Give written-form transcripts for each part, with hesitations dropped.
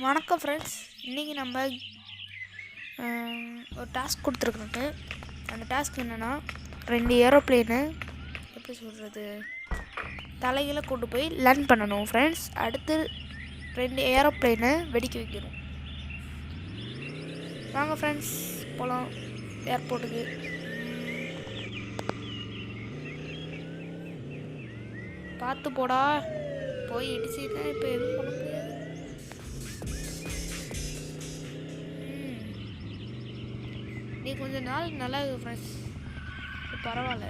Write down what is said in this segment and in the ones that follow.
வணக்கம் ஃப்ரெண்ட்ஸ். இன்றைக்கி நம்ம ஒரு டாஸ்க் கொடுத்துருக்குறோங்க. அந்த டாஸ்க் என்னென்னா 2 ஏரோப்ளேனு எப்படி சொல்கிறது தலைகளை கொண்டு போய் லேண்ட் பண்ணணும் ஃப்ரெண்ட்ஸ். அடுத்து 2 ஏரோப்ளேனை வெடிக்க வைக்கணும். வாங்க ஃப்ரெண்ட்ஸ் போகலாம் ஏர்போர்ட்டுக்கு. பார்த்து போடா, போய் இடிச்சுன்னா இப்போ எதுவும் பண்ண முடியாது. நீ கொஞ்ச நாள் நல்லா இருக்கு ஃப்ரெண்ட்ஸ், பரவாயில்ல.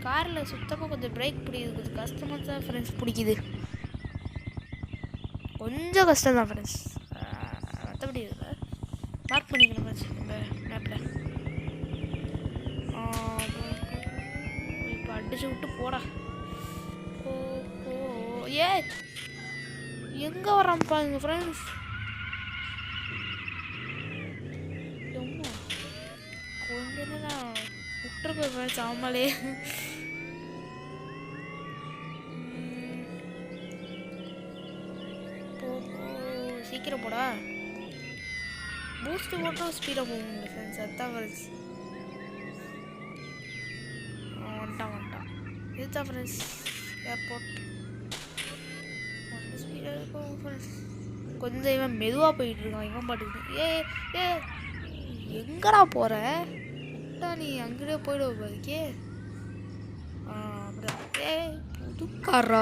காரில் சுத்தமாக கொஞ்சம் பிரேக் பிடிக்குது, கொஞ்சம் கஷ்டமாக தான் ஃப்ரெண்ட்ஸ் பிடிக்குது. கொஞ்சம் கஷ்டம் தான் ஃப்ரெண்ட்ஸ், மற்றபடி இல்லை. மார்க் பண்ணிக்கணும் ஃப்ரெண்ட்ஸ் நம்ம மேப்பில். இப்போ அடிச்சு விட்டு போடா. ஏ எங்கே வரான் பாருங்க ஃப்ரெண்ட்ஸ். கொஞ்சம் தான் விட்டுருக்கு ஃப்ரெண்ட்ஸ், ஆமாலே. சீக்கிரம் போடா. பூஸ்ட் போட்டோம் ஸ்பீடாக போகும் ஃப்ரெண்ட்ஸ், அதுதான் ஃப்ரெண்ட்ஸ். வந்துட்டான் இதுதான் ஃப்ரெண்ட்ஸ் ஏர்போர்ட். ஸ்பீடாக போகும் ஃப்ரெண்ட்ஸ். கொஞ்சம் இவன் மெதுவாக போயிட்டுருக்கான், இவன் பாட்டுக்கு. ஏ எங்கடா போகிற? நீ அங்கேயே போயிடுவ பாதிக்கே. அப்படிதான். புதுக்காரா,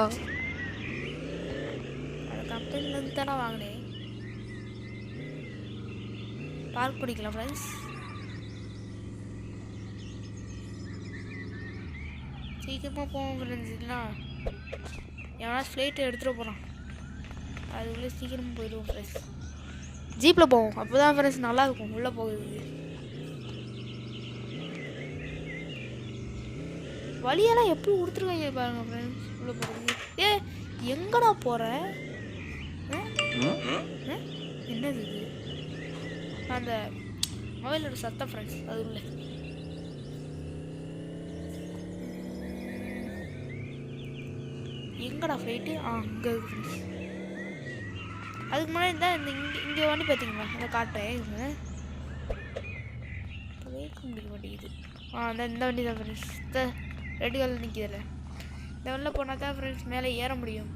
அந்த கம்பெனிலேருந்து தானே வாங்கினேன். பார்க் பண்ணிக்கலாம் ஃப்ரெண்ட்ஸ். சீக்கிரமாக போவோம் ஃப்ரெண்ட்ஸ், இல்லைனா எவனா ஃப்ளைட்டை எடுத்துகிட்டு போகிறான், அதுக்குள்ளே சீக்கிரமாக போயிடுவோம் ஃப்ரெண்ட்ஸ். ஜீப்பில் போவோம், அப்போ தான் ஃப்ரெண்ட்ஸ் நல்லாயிருக்கும் உள்ளே போகுது. வழியெல்லாம் எப்படி கொடுத்துருக்காங்க பாருங்க ஃப்ரெண்ட்ஸ் உள்ளே போகிறது. எங்கடா போகிற? என்னது இது? அந்த மொபைலோட சத்தம் ஃப்ரெண்ட்ஸ், அது உள்ள. எங்கடா ஃப்ளைட்டு? அங்கே இருக்கு ஃப்ரெண்ட்ஸ். அதுக்கு முன்னாடி தான் இந்த இங்கே வண்டி பார்த்தீங்களா, அந்த காட்டுறேன். இவங்க வைக்க முடிய மாட்டேங்குது. அந்த இந்த வண்டி தான் ஃப்ரெண்ட்ஸ், இந்த ரெண்டு காலில் நிற்கிதில்ல, இந்த வண்டியில் போனால் தான் ஃப்ரெண்ட்ஸ் மேலே ஏற முடியும்.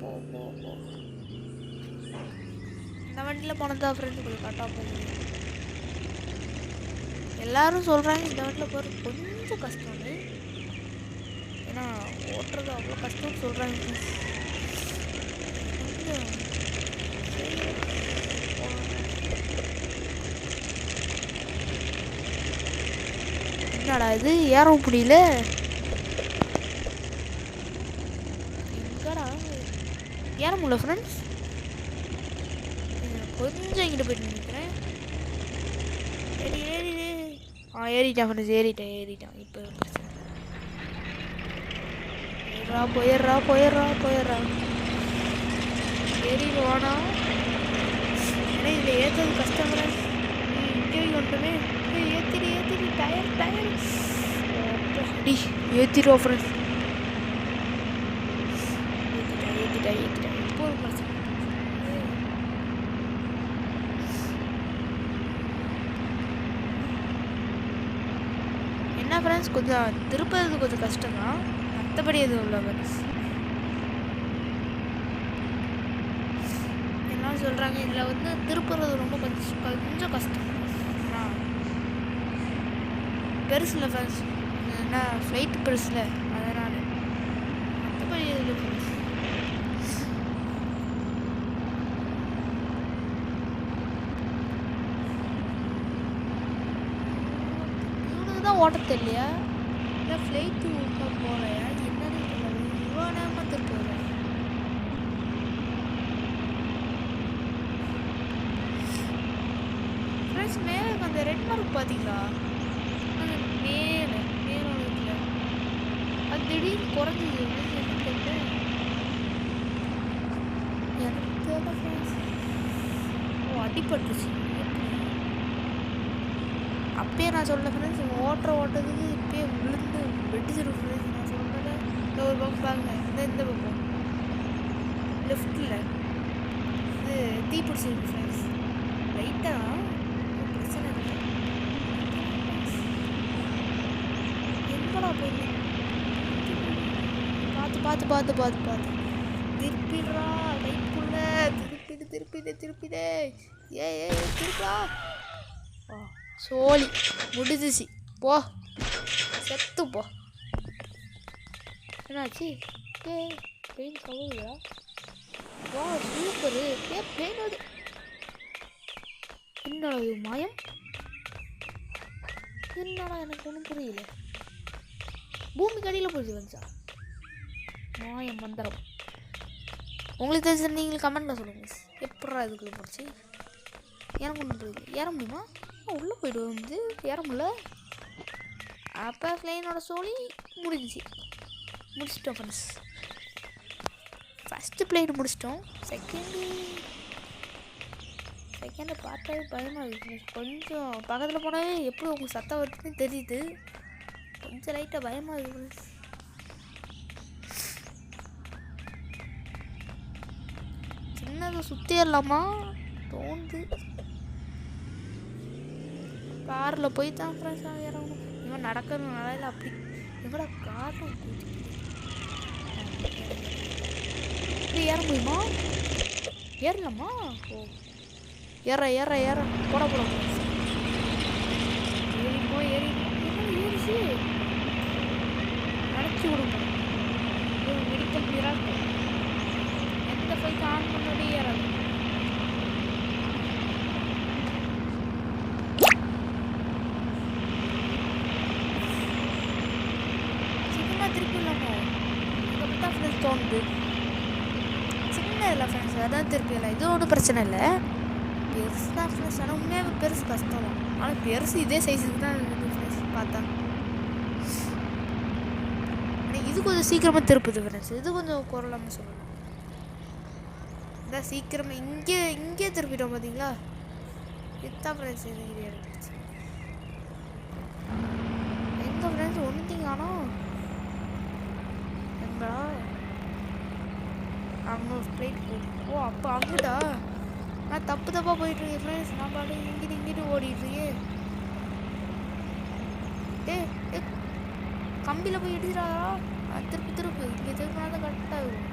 போ இந்த வண்டியில் போனால் தான் ஃப்ரெண்ட்ஸ் கொஞ்சம் கரெக்டாக போக முடியும். எல்லோரும் சொல்கிறாங்க இந்த வண்டியில் போகிறது கொஞ்சம் கஷ்டம்னு, ஏன்னா ஓட்டுறது அவ்வளோ கஷ்டம்னு சொல்கிறாங்க ஃப்ரெண்ட்ஸ். என்னடா இது ஏற முடியல? எங்கடா ஏற முடியல ஃப்ரெண்ட்ஸ். கொஞ்சம் இங்கிட்ட போயிட்டு நிற்கிறேன். ஏறிட்டான் ஃப்ரெண்ட்ஸ், ஏறிட்டான். இப்போ போயிடுறா. ஏறிடுவானா? ஏன்னா இதில் ஏற்றது கஷ்டம் ஃப்ரெண்ட்ஸ். இங்கே வந்துட்டுமே ஏற்றிடு டயர் ஏற்றிடுவோம் ஃப்ரெண்ட்ஸ். ஏற்றிட்டேன் இப்போ ஒரு பிரச்சனை. என்ன ஃப்ரெண்ட்ஸ், கொஞ்சம் திருப்பது கொஞ்சம் கஷ்டம் தான், மற்றபடி எதுவும் இல்லை ஃப்ரெண்ட்ஸ். எல்லாம் சொல்கிறாங்க இதில் வந்து திருப்புறது ரொம்ப கொஞ்சம் கஷ்டம். பெருசில் ஃப்ரெண்ட்ஸ், ஏன்னா ஃப்ளைட்டு பெருசில், அதனால் மற்றபடி எதுவும் ஃப்ரெண்ட்ஸ். இவனுக்கு தான் ஓட்ட தெரியலையா, இல்லை ஃப்ளைட்டு ஓட்ட போகலையா, என்னன்னு தெரியல. இவ்வளோ நேரமாக திருப்பி ஃப்ரெண்ட்ஸ். மேலே அந்த ரெட் மார்க் பார்த்தீங்களா, மேலே இருக்குல்ல, அது திடீர்னு குறைஞ்சிது. எனக்கு தெரியல ஃப்ரெண்ட்ஸ். அடிபட்டுருச்சு. அப்பயே நான் சொல்ல ஃப்ரெண்ட்ஸ், ஓட்டுறதுக்கு இப்பயே விழுந்து வெடிச்சிடும் ஃப்ரெண்ட்ஸ். ஒரு பக்கம் பாருங்க, இந்த பக்கம் லெஃப்டில் இது தீ பிடிச்சிருக்கு ஃப்ரெண்ட்ஸ். லைட்டாக பிரச்சனை இல்லை. எங்கடா போய் பார்த்து திருப்பிடுறா லைட்டுக்குள்ள. திருப்பிடு ஏ திருப்பா. சோழி முடிஞ்சிச்சு, போ செத்து போ. என்னாச்சு? பெயின் கவுதா? வா சூப்பரு. பெயின் அது என்னடா இது மாயம்? என்னடா எனக்கு ஒன்றும் புரியல. பூமி கடியில் போயிட்டு வந்துச்சா மாயம் மந்திரம்? உங்களுக்கு தெரிஞ்ச நீங்கள் கமெண்ட்டில் சொல்லுங்கள். எப்படா இதுக்குள்ளே போச்சு? எனக்கு ஒன்றும் புரியல. ஏற முடியுமா? உள்ளே போய்ட்டு வந்து ஏற முடியல. அப்போ ஃப்ளைனோட சோழி முடிச்சிட்டோம் ஃப்ரெண்ட்ஸ். ஃபஸ்ட்டு பிளேன் முடிச்சிட்டோம். செகண்டை பார்த்தாவே பயமாக இருக்குது. கொஞ்சம் பக்கத்தில் போனாவே எப்படி உங்களுக்கு சத்தம் வருதுன்னு தெரியுது. கொஞ்சம் லைட்டாக பயமாக இருக்குது. சின்னதை சுற்றிடலாமா தோணுது. காரில் போய் தான் ஃப்ரெண்ட்ஸாக இறங்கணும். இவன் நடக்கணும் நிலையில் அப்படி எங்கடா காரில் இப்படி ஏற முடியுமா? ஏறலாமா? ஓ ஏற போட ஏறிச்சு நினச்சி விடுங்க. Medical miracle. எந்த பைக்கு ஆன் பண்ணி ஏறாது. சின்னமாக திருப்பி இல்லாமோ தான் ஃப்ரெண்ட்ஸ் தோணுது. சின்ன இல்லை ஃப்ரெண்ட்ஸ், அதான் திருப்பி இல்லை. இது ஒன்றும் பிரச்சனை இல்லை. பெருசு தான் ஃப்ரெண்ட்ஸ். ஆனால் உண்மையாக பெருசு கஷ்டம் தான். ஆனால் பெருசு இதே சைஸுக்கு தான் இருக்குது ஃப்ரெண்ட்ஸ் பார்த்தா. ஆனால் இது கொஞ்சம் சீக்கிரமாக திருப்புது ஃப்ரெண்ட்ஸ். இது கொஞ்சம் குரலாமல் சொல்லணும். இதான் சீக்கிரமாக இங்கே திருப்பிட்டோம் பார்த்தீங்களா? இதுதான் ஃப்ரெண்ட்ஸ். இது எடுத்துச்சு எங்கே ஃப்ரெண்ட்ஸ் ஒன்றுத்திங்க. ஆனால் எங்கடா அங்கே ஃப்ளைட் போகும். ஓ அப்போ அங்கிட்டா நான் தப்பாக போயிட்டுருக்கேன் ஃப்ரெண்ட்ஸ். நான் பாட்டு இங்கிட்டு ஓடிட்டுருக்கேன். ஏ கம்பியில் போய் இடிச்சிடா. திருப்பு இங்கே திருப்பினா தான் கரெக்டாக இருக்கும்.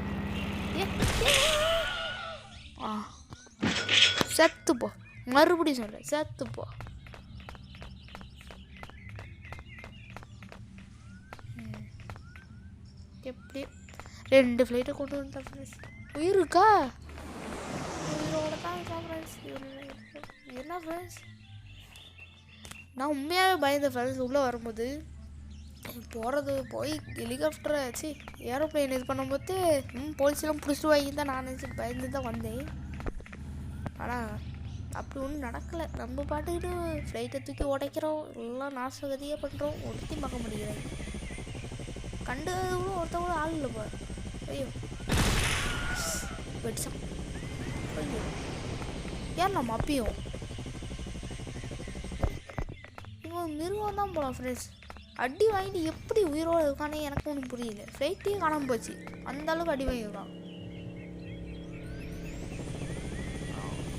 செத்துப்போ. மறுபடியும் சொல்கிறேன், செத்துப்போ. எப்படி 2 ஃப்ளைட்டை கொண்டு வந்துட்டேன் ஃப்ரெண்ட்ஸ். உயிர் இருக்கா? உயிரோட தான் இருக்கா ஃப்ரெண்ட்ஸ். என்ன ஃப்ரெண்ட்ஸ், நான் உண்மையாகவே பயந்தேன் ஃப்ரெண்ட்ஸ். உள்ளே வரும்போது போய் ஹெலிகாப்டரை ஆச்சு ஏரோப்ளைன் இது பண்ணும்போது போலீஸ்லாம் பிடிச்சிட்டு வாங்கி தான் நான் நினச்சி பயந்து தான் வந்தேன். ஆனால் அப்படி ஒன்றும் நடக்கலை. நம்ம பாட்டுக்கிட்டு ஃப்ளைட்டை தூக்கி உடைக்கிறோம், எல்லாம் நாசகதியாக பண்ணுறோம். ஒருத்தையும் பார்க்க முடியல. கண்டதும் ஒருத்தவங்களும் ஆள் இல்லை போய். ஐயோ வெடிச்சான். ஐயோ ஏன் நம்ம அப்பயும் இவன் மிருகம் தான் போகலாம் ஃப்ரெண்ட்ஸ். அடி வாங்கிட்டு எப்படி உயிரோடு இருக்கானே எனக்கு ஒன்றும் புரியல. ஃப்ளைட்டையும் காணாமல் போச்சு. அந்த அளவுக்கு அடி வாங்கியிருக்கான்.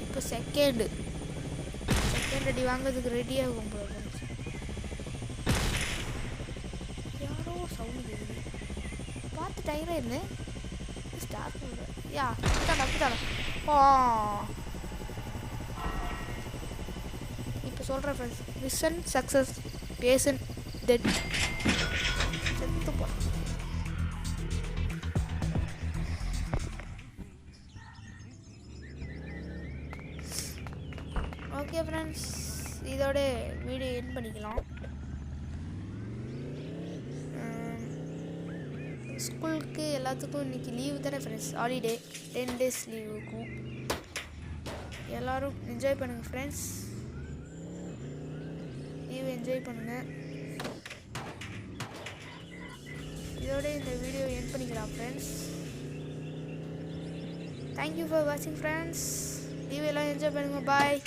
இப்போ செகண்ட் அடி வாங்கிறதுக்கு ரெடியாகும் போல ஃப்ரெண்ட்ஸ். யாரோ சவுண்டு கேட்குது. பார்த்து டயராக இருந்தேன். ஸ்டார்ட் பண்ணுறேன். யா அப்படித்தாடா. இப்போ சொல்கிறேன் friends, mission success, patient dead. செத்துப்போ. ஓகே ஃப்ரெண்ட்ஸ், இதோட வீடியோ எண்ட் பண்ணிக்கலாம். ஸ்கூலுக்கு எல்லாத்துக்கும் இன்றைக்கி லீவு தானே ஃப்ரெண்ட்ஸ். ஹாலிடே 10 days லீவ் இருக்கும். எல்லோரும் என்ஜாய் பண்ணுங்கள் ஃப்ரெண்ட்ஸ். லீவ் என்ஜாய் பண்ணுங்கள். இதோட இந்த வீடியோ எண்ட் பண்ணிக்கலாம் ஃப்ரெண்ட்ஸ். தேங்க்யூ ஃபார் வாட்சிங் ஃப்ரெண்ட்ஸ். லீவ் எல்லாம் என்ஜாய் பண்ணுங்கள். பாய்.